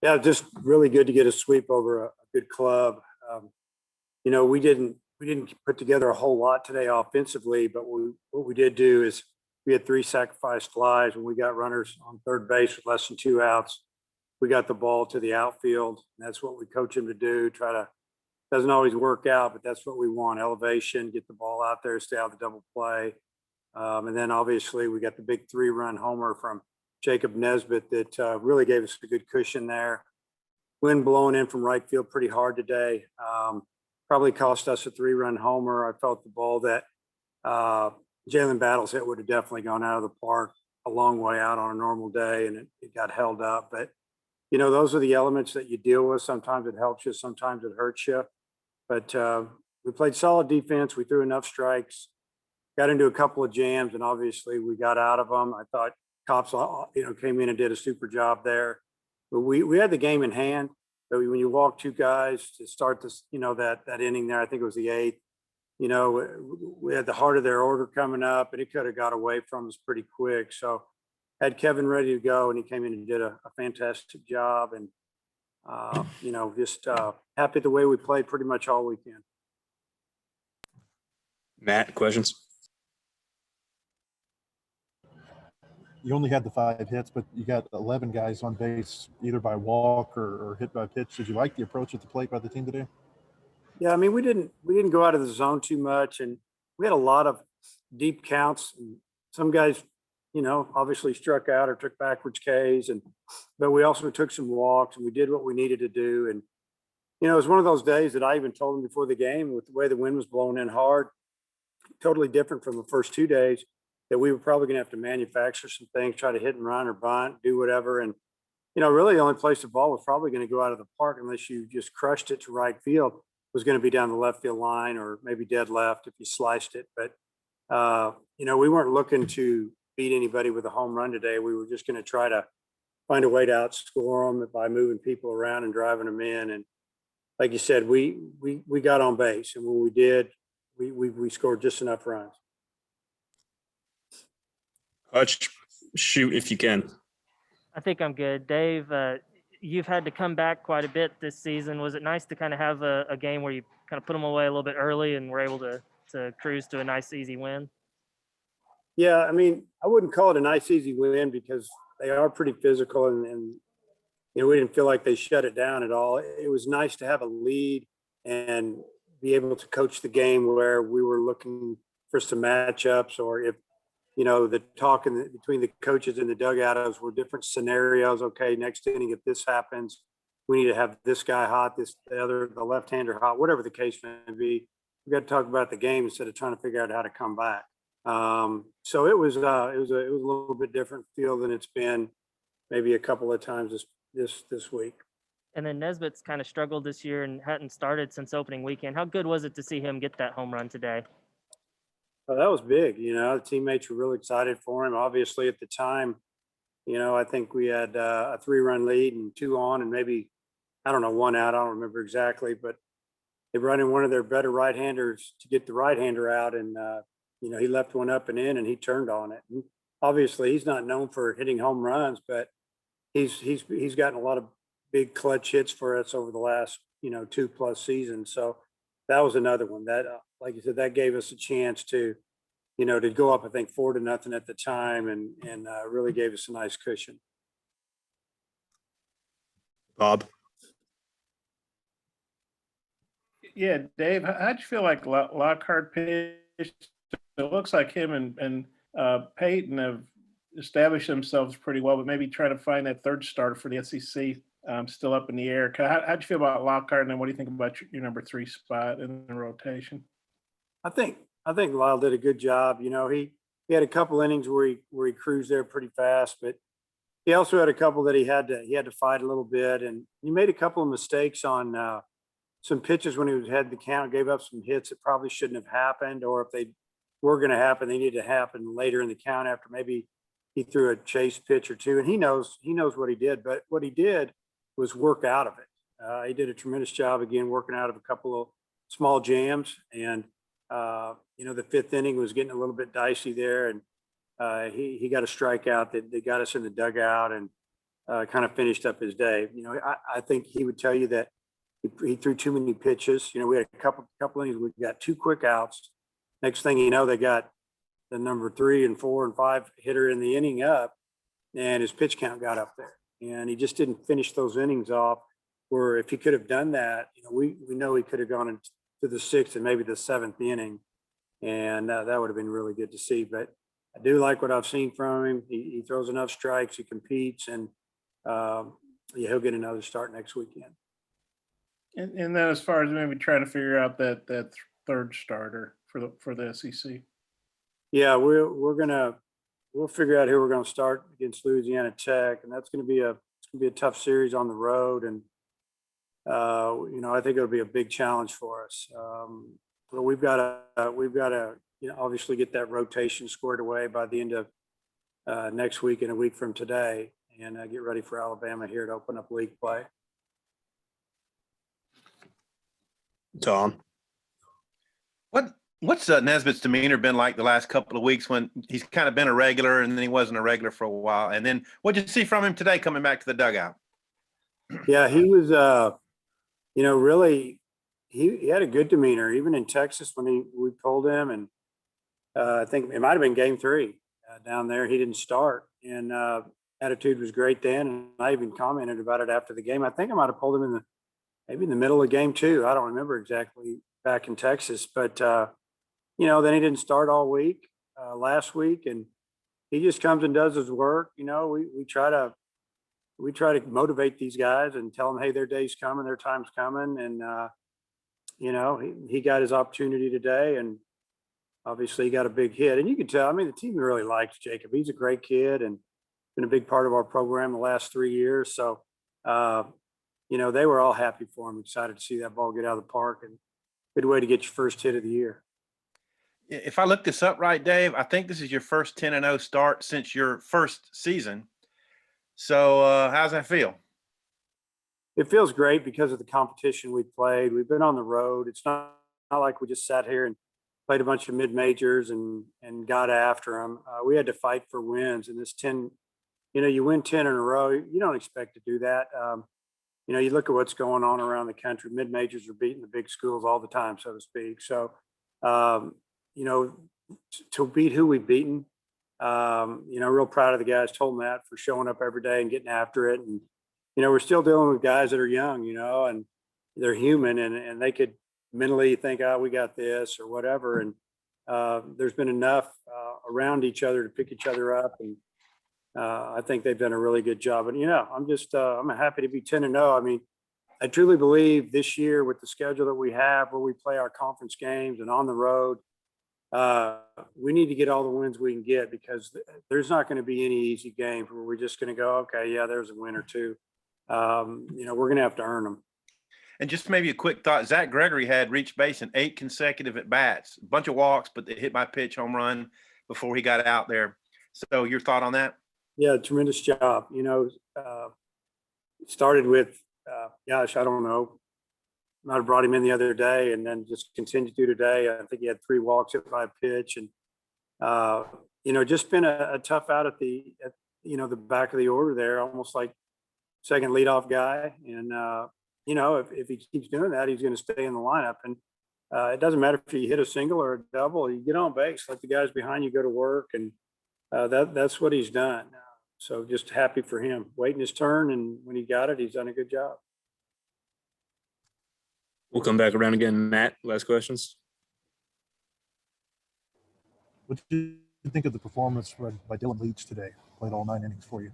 Yeah, just really good to get a sweep over a good club. Um, we didn't put together a whole lot today offensively, but what we did do is we had three sacrifice flies when we got runners on third base with less than two outs. We got the ball to the outfield. And that's what we coach them to do. Doesn't always work out, but that's what we want: elevation, get the ball out there, stay out of the double play. And then obviously we got the big 3-run homer from Jacob Nesbitt that really gave us a good cushion there. Wind blowing in from right field pretty hard today. Probably cost us a 3-run homer. I felt the ball that Jalen Battles hit would have definitely gone out of the park a long way out on a normal day, and it got held up. But, those are the elements that you deal with. Sometimes it helps you, sometimes it hurts you. But we played solid defense. We threw enough strikes, got into a couple of jams, and obviously we got out of them. I thought Cops, came in and did a super job there. But we had the game in hand. But when you walk two guys to start this, that inning there, I think it was the eighth. We had the heart of their order coming up, and it could have got away from us pretty quick. So had Kevin ready to go, and he came in and did a fantastic job. And just happy the way we played pretty much all weekend. Matt, questions? You only had the 5 hits, but you got 11 guys on base, either by walk or hit by pitch. Did you like the approach at the plate by the team today? Yeah, I mean, we didn't go out of the zone too much, and we had a lot of deep counts. And some guys, obviously struck out or took backwards Ks, but we also took some walks, and we did what we needed to do. And it was one of those days that I even told them before the game, with the way the wind was blowing in hard, totally different from the first 2 days, that we were probably going to have to manufacture some things, try to hit and run or bunt, do whatever. And, really the only place the ball was probably going to go out of the park, unless you just crushed it to right field, was going to be down the left field line, or maybe dead left if you sliced it. But, we weren't looking to beat anybody with a home run today. We were just going to try to find a way to outscore them by moving people around and driving them in. And like you said, we got on base. And when we did, we scored just enough runs. Hutch, shoot if you can. I think I'm good. Dave, you've had to come back quite a bit this season. Was it nice to kind of have a game where you kind of put them away a little bit early and were able to cruise to a nice, easy win? Yeah, I mean, I wouldn't call it a nice, easy win, because they are pretty physical, and we didn't feel like they shut it down at all. It was nice to have a lead and be able to coach the game where we were looking for some matchups, or if the talk between the coaches in the dugout were different scenarios. Okay, next inning, if this happens, we need to have this guy hot, the left-hander hot, whatever the case may be. We got to talk about the game instead of trying to figure out how to come back. So it was a little bit different feel than it's been maybe a couple of times this week. And then Nesbitt's kind of struggled this year and hadn't started since opening weekend. How good was it to see him get that home run today? Oh, that was big. The teammates were really excited for him. Obviously, at the time, I think we had a 3-run lead and 2 on, and maybe, I don't know, 1 out. I don't remember exactly, but they brought in one of their better right-handers to get the right-hander out, and he left one up and in, and he turned on it. And obviously, he's not known for hitting home runs, but he's gotten a lot of big clutch hits for us over the last 2+ seasons. So that was another one that, like you said, that gave us a chance to go up, I think 4-0 at the time, and really gave us a nice cushion. Bob. Yeah, Dave, how'd you feel like Lockhart pitched? It looks like him and Peyton have established themselves pretty well, but maybe trying to find that third starter for the SEC still up in the air. How'd you feel about Lockhart, and then what do you think about your number 3 spot in the rotation? I think Lyle did a good job. He had a couple innings where he cruised there pretty fast, but he also had a couple that he had to fight a little bit, and he made a couple of mistakes on some pitches when he had the count, gave up some hits that probably shouldn't have happened, or if they were going to happen, they needed to happen later in the count after maybe he threw a chase pitch or two, and he knows what he did. But what he did was work out of it. He did a tremendous job again, working out of a couple of small jams, and the 5th inning was getting a little bit dicey there, and he got a strikeout that got us in the dugout, and kind of finished up his day. You know, I think he would tell you that he threw too many pitches. You know, we had a couple innings. We got 2 quick outs. Next thing you know, they got the number 3 and 4 and 5 hitter in the inning up, and his pitch count got up there, and he just didn't finish those innings off. Where if he could have done that, you know, we know he could have gone into the 6th and maybe the 7th inning, and that would have been really good to see. But I do like what I've seen from him. He throws enough strikes, he competes, and yeah, he'll get another start next weekend. And then as far as maybe trying to figure out that third starter for the SEC. Yeah, we'll figure out who we're gonna start against Louisiana Tech, and that's gonna be a tough series on the road, and you know, I think it'll be a big challenge for us. But we've got to you know, obviously get that rotation squared away by the end of next week and a week from today, and get ready for Alabama here to open up league play. Tom. What's Nesbitt's demeanor been like the last couple of weeks when he's kind of been a regular and then he wasn't a regular for a while? And then what did you see from him today coming back to the dugout? Yeah, he was, you know, really, he had a good demeanor, even in Texas when we pulled him. And I think it might have been game 3 down there. He didn't start, and attitude was great then. And I even commented about it after the game. I think I might have pulled him maybe in the middle of game 2. I don't remember exactly back in Texas, but you know, then he didn't start all week last week, and he just comes and does his work. You know, we try to motivate these guys and tell them, hey, their day's coming, their time's coming. And, you know, he got his opportunity today, and obviously he got a big hit. And you can tell, I mean, the team really likes Jacob. He's a great kid and been a big part of our program the last 3 years. So, you know, they were all happy for him, excited to see that ball get out of the park, and good way to get your first hit of the year. If I look this up right, Dave, I think this is your first 10-0 start since your first season. So how's that feel? It feels great because of the competition we played. We've been on the road. It's not like we just sat here and played a bunch of mid-majors and got after them. We had to fight for wins. And this 10, you know, you win 10 in a row, you don't expect to do that. You know, you look at what's going on around the country. Mid-majors are beating the big schools all the time, so to speak. So, you know, to beat who we've beaten, you know, real proud of the guys. Told Matt for showing up every day and getting after it. And, you know, we're still dealing with guys that are young, you know, and they're human, and they could mentally think, oh, we got this or whatever. And there's been enough around each other to pick each other up. And I think they've done a really good job. And, you know, I'm happy to be 10-0. I mean, I truly believe this year with the schedule that we have, where we play our conference games and on the road, we need to get all the wins we can get, because there's not going to be any easy games where we're just going to go, okay, yeah, there's a win or two. You know, we're going to have to earn them. And just maybe a quick thought, Zach Gregory had reached base in 8 consecutive at-bats, a bunch of walks, but they hit by pitch home run before he got out there. So your thought on that? Yeah, tremendous job. You know, started with, gosh, I don't know, might have brought him in the other day and then just continued through today. I think he had 3 walks hit by a pitch, and, you know, just been a tough out at you know, the back of the order there, almost like second leadoff guy. And, you know, if he keeps doing that, he's going to stay in the lineup. And it doesn't matter if you hit a single or a double, you get on base, let the guys behind you go to work. And that's what he's done. So just happy for him, waiting his turn. And when he got it, he's done a good job. We'll come back around again. Matt, last questions. What do you think of the performance by Dylan Leach today? Played all 9 innings for you.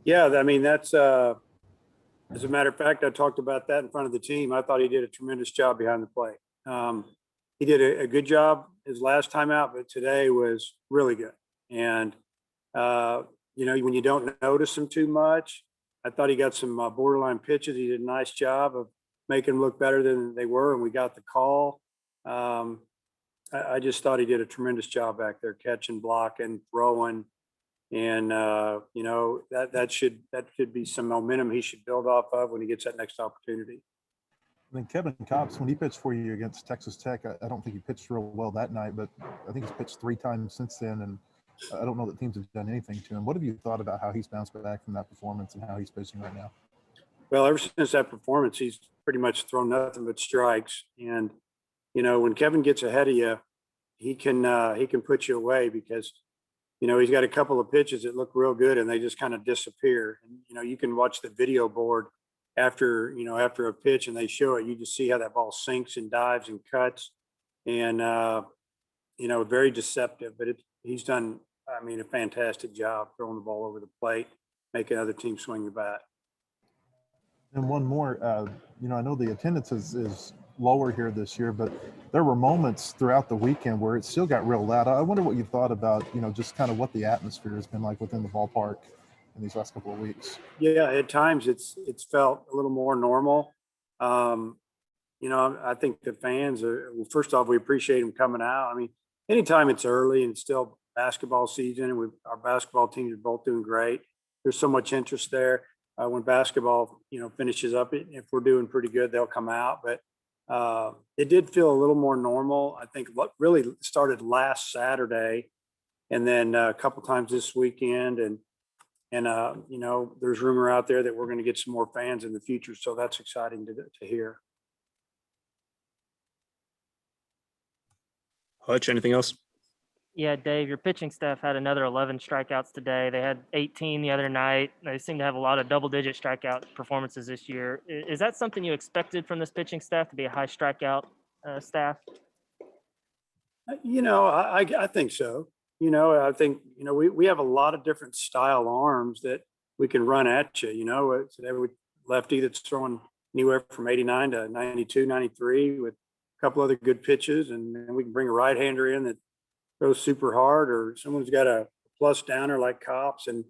Yeah, I mean, that's as a matter of fact, I talked about that in front of the team. I thought he did a tremendous job behind the plate. He did a good job his last time out, but today was really good. And, you know, when you don't notice him too much, I thought he got some borderline pitches. He did a nice job of making them look better than they were, and we got the call. I just thought he did a tremendous job back there, catching, blocking, throwing. And, you know, that should be some momentum he should build off of when he gets that next opportunity. And then Kevin Kopps, when he pitched for you against Texas Tech, I don't think he pitched real well that night, but I think he's pitched 3 times since then. And I don't know that teams have done anything to him. What have you thought about how he's bounced back from that performance and how he's pitching right now? Well, ever since that performance, he's pretty much thrown nothing but strikes. And, you know, when Kevin gets ahead of you, he can put you away because, you know, he's got a couple of pitches that look real good and they just kind of disappear. And, you know, you can watch the video board after a pitch and they show it, you just see how that ball sinks and dives and cuts. And, you know, very deceptive, but he's done, I mean, a fantastic job throwing the ball over the plate, making other teams swing the bat. And one more, you know, I know the attendance is lower here this year, but there were moments throughout the weekend where it still got real loud. I wonder what you thought about, you know, just kind of what the atmosphere has been like within the ballpark in these last couple of weeks. Yeah, at times it's felt a little more normal. You know, I think the fans are, well, first off, we appreciate them coming out. I mean, anytime it's early and it's still basketball season and our basketball teams are both doing great, there's so much interest there. When basketball, you know, finishes up, if we're doing pretty good, they'll come out. But it did feel a little more normal. I think what really started last Saturday and then a couple times this weekend. And you know, there's rumor out there that we're going to get some more fans in the future. So that's exciting to hear. Hutch, anything else? Yeah, Dave, your pitching staff had another 11 strikeouts today. They had 18 the other night. They seem to have a lot of double-digit strikeout performances this year. Is that something you expected from this pitching staff, to be a high strikeout staff? You know, I think so. You know, I think, you know, we have a lot of different style arms that we can run at you. You know, today we lefty that's throwing anywhere from 89 to 92, 93 with a couple other good pitches. And then we can bring a right-hander in that throws super hard, or someone's got a plus downer like Cops. And,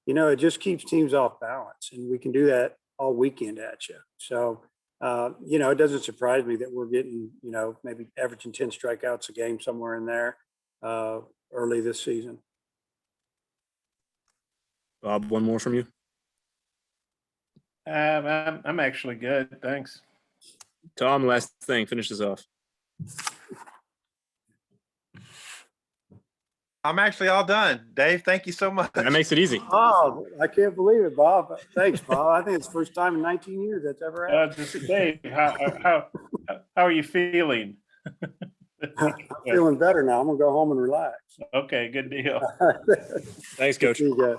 you know, it just keeps teams off balance. And we can do that all weekend at you. So, you know, it doesn't surprise me that we're getting, you know, maybe averaging 10 strikeouts a game somewhere in there early this season. Bob, one more from you. I'm actually good. Thanks. Tom, last thing, finish this off. I'm actually all done. Dave, thank you so much. That makes it easy. Oh, I can't believe it, Bob. Thanks, Bob. I think it's the first time in 19 years that's ever happened. Dave, how are you feeling? I'm feeling better now. I'm gonna go home and relax. Okay, good deal. Thanks, Coach. See you guys.